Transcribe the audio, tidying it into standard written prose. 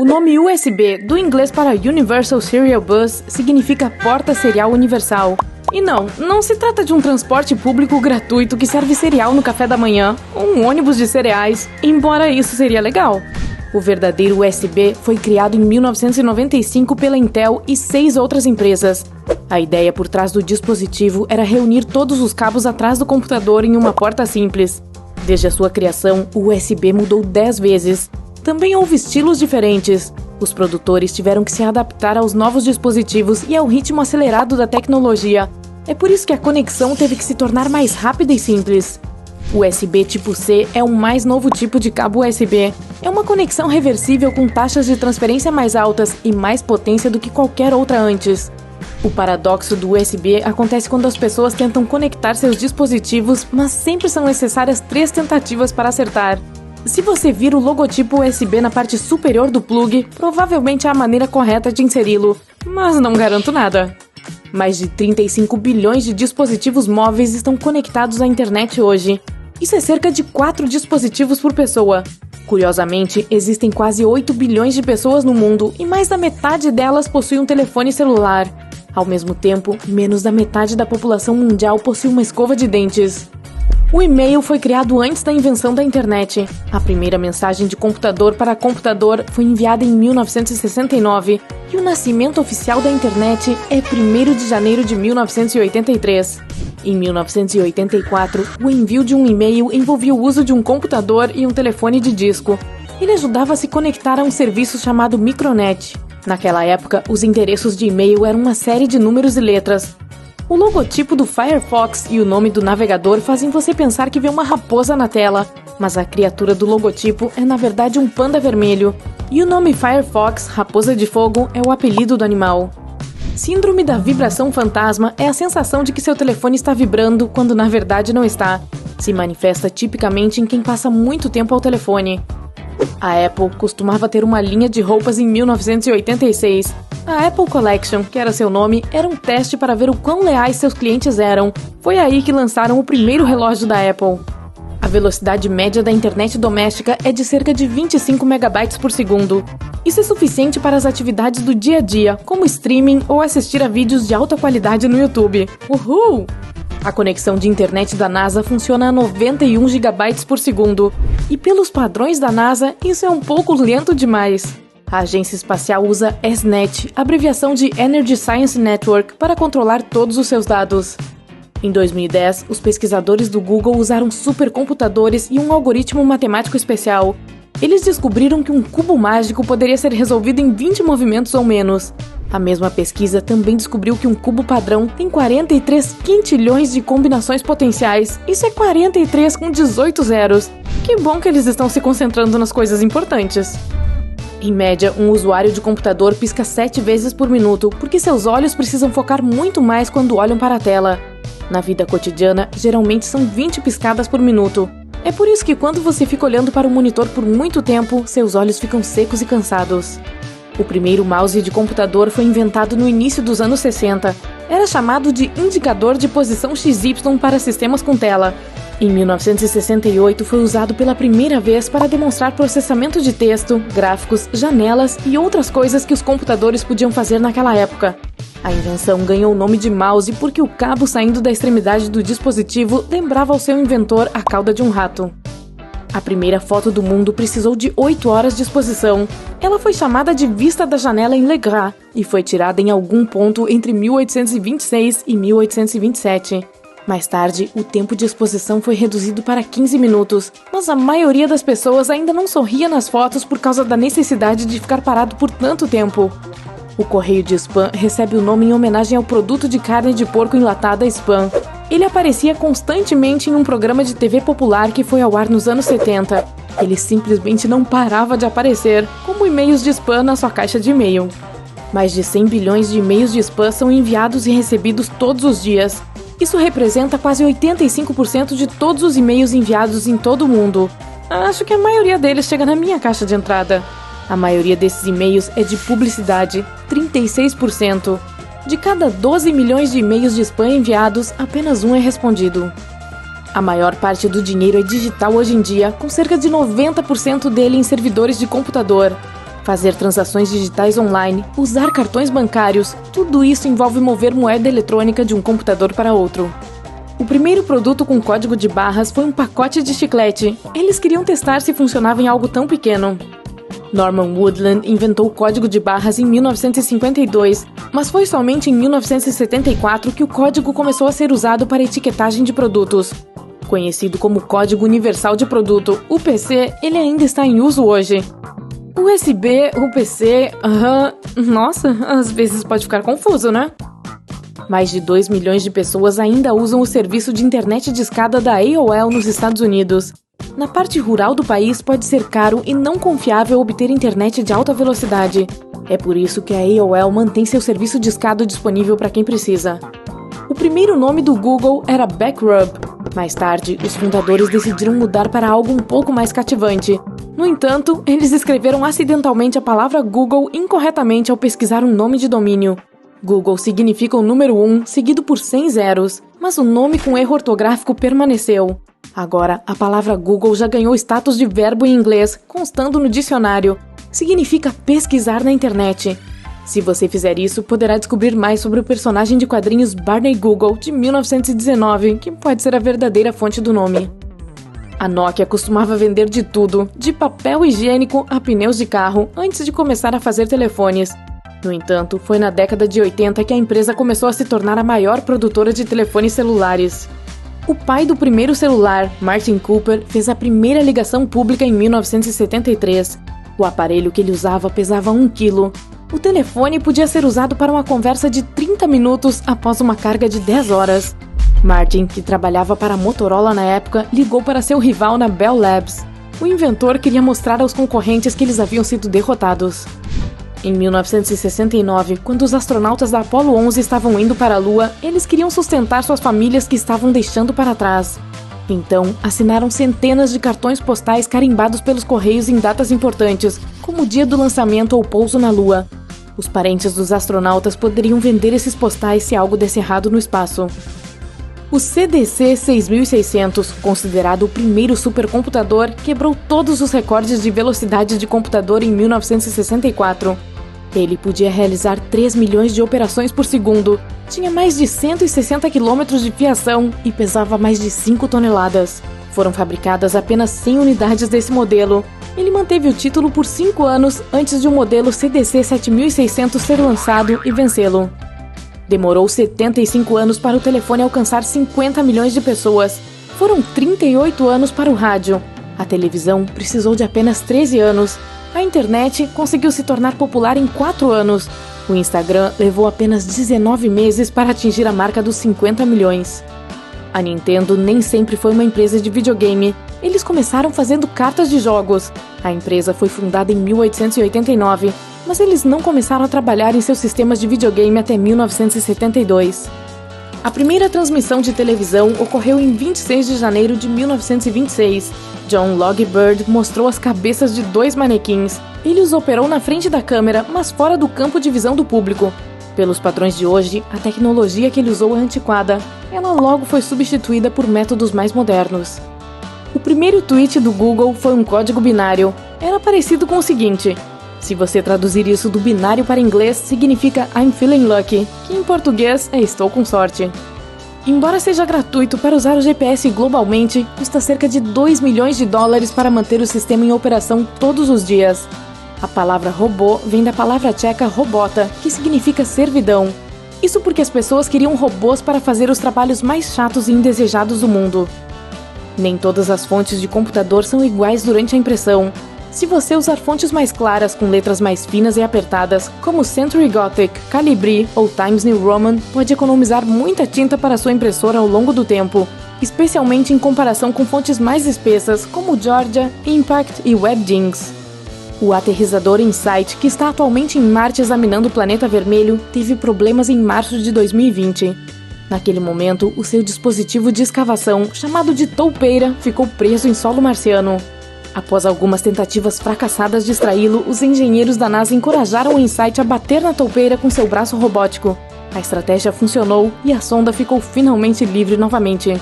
O nome USB, do inglês para Universal Serial Bus, significa porta serial universal. E não se trata de um transporte público gratuito que serve cereal no café da manhã, ou um ônibus de cereais, embora isso seria legal. O verdadeiro USB foi criado em 1995 pela Intel e 6 outras empresas. A ideia por trás do dispositivo era reunir todos os cabos atrás do computador em uma porta simples. Desde a sua criação, o USB mudou 10 vezes. Também houve estilos diferentes. Os produtores tiveram que se adaptar aos novos dispositivos e ao ritmo acelerado da tecnologia. É por isso que a conexão teve que se tornar mais rápida e simples. O USB tipo C é o mais novo tipo de cabo USB. É uma conexão reversível com taxas de transferência mais altas e mais potência do que qualquer outra antes. O paradoxo do USB acontece quando as pessoas tentam conectar seus dispositivos, mas sempre são necessárias 3 tentativas para acertar. Se você vir o logotipo USB na parte superior do plug, provavelmente é a maneira correta de inseri-lo, mas não garanto nada. Mais de 35 bilhões de dispositivos móveis estão conectados à internet hoje. Isso é cerca de 4 dispositivos por pessoa. Curiosamente, existem quase 8 bilhões de pessoas no mundo e mais da metade delas possui um telefone celular. Ao mesmo tempo, menos da metade da população mundial possui uma escova de dentes. O e-mail foi criado antes da invenção da internet. A primeira mensagem de computador para computador foi enviada em 1969 e o nascimento oficial da internet é 1º de janeiro de 1983. Em 1984, o envio de um e-mail envolvia o uso de um computador e um telefone de disco. Ele ajudava a se conectar a um serviço chamado Micronet. Naquela época, os endereços de e-mail eram uma série de números e letras. O logotipo do Firefox e o nome do navegador fazem você pensar que vê uma raposa na tela, mas a criatura do logotipo é na verdade um panda vermelho. E o nome Firefox, raposa de fogo, é o apelido do animal. Síndrome da vibração fantasma é a sensação de que seu telefone está vibrando quando na verdade não está. Se manifesta tipicamente em quem passa muito tempo ao telefone. A Apple costumava ter uma linha de roupas em 1986. A Apple Collection, que era seu nome, era um teste para ver o quão leais seus clientes eram. Foi aí que lançaram o primeiro relógio da Apple. A velocidade média da internet doméstica é de cerca de 25 megabytes por segundo. Isso é suficiente para as atividades do dia a dia, como streaming ou assistir a vídeos de alta qualidade no YouTube. Uhul! A conexão de internet da NASA funciona a 91 gigabytes por segundo. E pelos padrões da NASA, isso é um pouco lento demais. A agência espacial usa ESNet, abreviação de Energy Science Network, para controlar todos os seus dados. Em 2010, os pesquisadores do Google usaram supercomputadores e um algoritmo matemático especial. Eles descobriram que um cubo mágico poderia ser resolvido em 20 movimentos ou menos. A mesma pesquisa também descobriu que um cubo padrão tem 43 quintilhões de combinações potenciais. Isso é 43 com 18 zeros. Que bom que eles estão se concentrando nas coisas importantes. Em média, um usuário de computador pisca 7 vezes por minuto, porque seus olhos precisam focar muito mais quando olham para a tela. Na vida cotidiana, geralmente são 20 piscadas por minuto. É por isso que quando você fica olhando para o monitor por muito tempo, seus olhos ficam secos e cansados. O primeiro mouse de computador foi inventado no início dos anos 60. Era chamado de indicador de posição XY para sistemas com tela. Em 1968 foi usado pela primeira vez para demonstrar processamento de texto, gráficos, janelas e outras coisas que os computadores podiam fazer naquela época. A invenção ganhou o nome de mouse porque o cabo saindo da extremidade do dispositivo lembrava ao seu inventor a cauda de um rato. A primeira foto do mundo precisou de 8 horas de exposição. Ela foi chamada de Vista da Janela em Le Gras e foi tirada em algum ponto entre 1826 e 1827. Mais tarde, o tempo de exposição foi reduzido para 15 minutos, mas a maioria das pessoas ainda não sorria nas fotos por causa da necessidade de ficar parado por tanto tempo. O correio de Spam recebe o nome em homenagem ao produto de carne de porco enlatada Spam. Ele aparecia constantemente em um programa de TV popular que foi ao ar nos anos 70. Ele simplesmente não parava de aparecer, como e-mails de spam na sua caixa de e-mail. Mais de 100 bilhões de e-mails de spam são enviados e recebidos todos os dias. Isso representa quase 85% de todos os e-mails enviados em todo o mundo. Acho que a maioria deles chega na minha caixa de entrada. A maioria desses e-mails é de publicidade, 36%. De cada 12 milhões de e-mails de spam enviados, apenas um é respondido. A maior parte do dinheiro é digital hoje em dia, com cerca de 90% dele em servidores de computador. Fazer transações digitais online, usar cartões bancários, tudo isso envolve mover moeda eletrônica de um computador para outro. O primeiro produto com código de barras foi um pacote de chiclete. Eles queriam testar se funcionava em algo tão pequeno. Norman Woodland inventou o código de barras em 1952, mas foi somente em 1974 que o código começou a ser usado para etiquetagem de produtos. Conhecido como Código Universal de Produto, UPC, ele ainda está em uso hoje. USB, UPC, nossa, às vezes pode ficar confuso, né? Mais de 2 milhões de pessoas ainda usam o serviço de internet discada da AOL nos Estados Unidos. Na parte rural do país pode ser caro e não confiável obter internet de alta velocidade. É por isso que a AOL mantém seu serviço discado disponível para quem precisa. O primeiro nome do Google era Backrub. Mais tarde, os fundadores decidiram mudar para algo um pouco mais cativante. No entanto, eles escreveram acidentalmente a palavra Google incorretamente ao pesquisar um nome de domínio. Google significa o número 1, seguido por 100 zeros, mas o nome com erro ortográfico permaneceu. Agora, a palavra Google já ganhou status de verbo em inglês, constando no dicionário. Significa pesquisar na internet. Se você fizer isso, poderá descobrir mais sobre o personagem de quadrinhos Barney Google, de 1919, que pode ser a verdadeira fonte do nome. A Nokia costumava vender de tudo, de papel higiênico a pneus de carro, antes de começar a fazer telefones. No entanto, foi na década de 80 que a empresa começou a se tornar a maior produtora de telefones celulares. O pai do primeiro celular, Martin Cooper, fez a primeira ligação pública em 1973. O aparelho que ele usava pesava 1 quilo. O telefone podia ser usado para uma conversa de 30 minutos após uma carga de 10 horas. Martin, que trabalhava para a Motorola na época, ligou para seu rival na Bell Labs. O inventor queria mostrar aos concorrentes que eles haviam sido derrotados. Em 1969, quando os astronautas da Apollo 11 estavam indo para a Lua, eles queriam sustentar suas famílias que estavam deixando para trás. Então, assinaram centenas de cartões postais carimbados pelos correios em datas importantes, como o dia do lançamento ou pouso na Lua. Os parentes dos astronautas poderiam vender esses postais se algo desse errado no espaço. O CDC 6600, considerado o primeiro supercomputador, quebrou todos os recordes de velocidade de computador em 1964. Ele podia realizar 3 milhões de operações por segundo, tinha mais de 160 quilômetros de fiação e pesava mais de 5 toneladas. Foram fabricadas apenas 100 unidades desse modelo. Ele manteve o título por 5 anos antes de o modelo CDC 7600 ser lançado e vencê-lo. Demorou 75 anos para o telefone alcançar 50 milhões de pessoas. Foram 38 anos para o rádio. A televisão precisou de apenas 13 anos. A internet conseguiu se tornar popular em 4 anos. O Instagram levou apenas 19 meses para atingir a marca dos 50 milhões. A Nintendo nem sempre foi uma empresa de videogame. Eles começaram fazendo cartas de jogos. A empresa foi fundada em 1889, mas eles não começaram a trabalhar em seus sistemas de videogame até 1972. A primeira transmissão de televisão ocorreu em 26 de janeiro de 1926. John Logie Bird mostrou as cabeças de 2 manequins. Ele os operou na frente da câmera, mas fora do campo de visão do público. Pelos padrões de hoje, a tecnologia que ele usou é antiquada. Ela logo foi substituída por métodos mais modernos. O primeiro tweet do Google foi um código binário. Era parecido com o seguinte: se você traduzir isso do binário para inglês, significa I'm feeling lucky, que em português é estou com sorte. Embora seja gratuito para usar o GPS globalmente, custa cerca de 2 milhões de dólares para manter o sistema em operação todos os dias. A palavra robô vem da palavra tcheca robota, que significa servidão. Isso porque as pessoas queriam robôs para fazer os trabalhos mais chatos e indesejados do mundo. Nem todas as fontes de computador são iguais durante a impressão. Se você usar fontes mais claras com letras mais finas e apertadas, como Century Gothic, Calibri ou Times New Roman, pode economizar muita tinta para sua impressora ao longo do tempo, especialmente em comparação com fontes mais espessas, como Georgia, Impact e WebGings. O aterrizador InSight, que está atualmente em Marte examinando o planeta vermelho, teve problemas em março de 2020. Naquele momento, o seu dispositivo de escavação, chamado de toupeira, ficou preso em solo marciano. Após algumas tentativas fracassadas de extraí-lo, os engenheiros da NASA encorajaram o InSight a bater na toupeira com seu braço robótico. A estratégia funcionou e a sonda ficou finalmente livre novamente.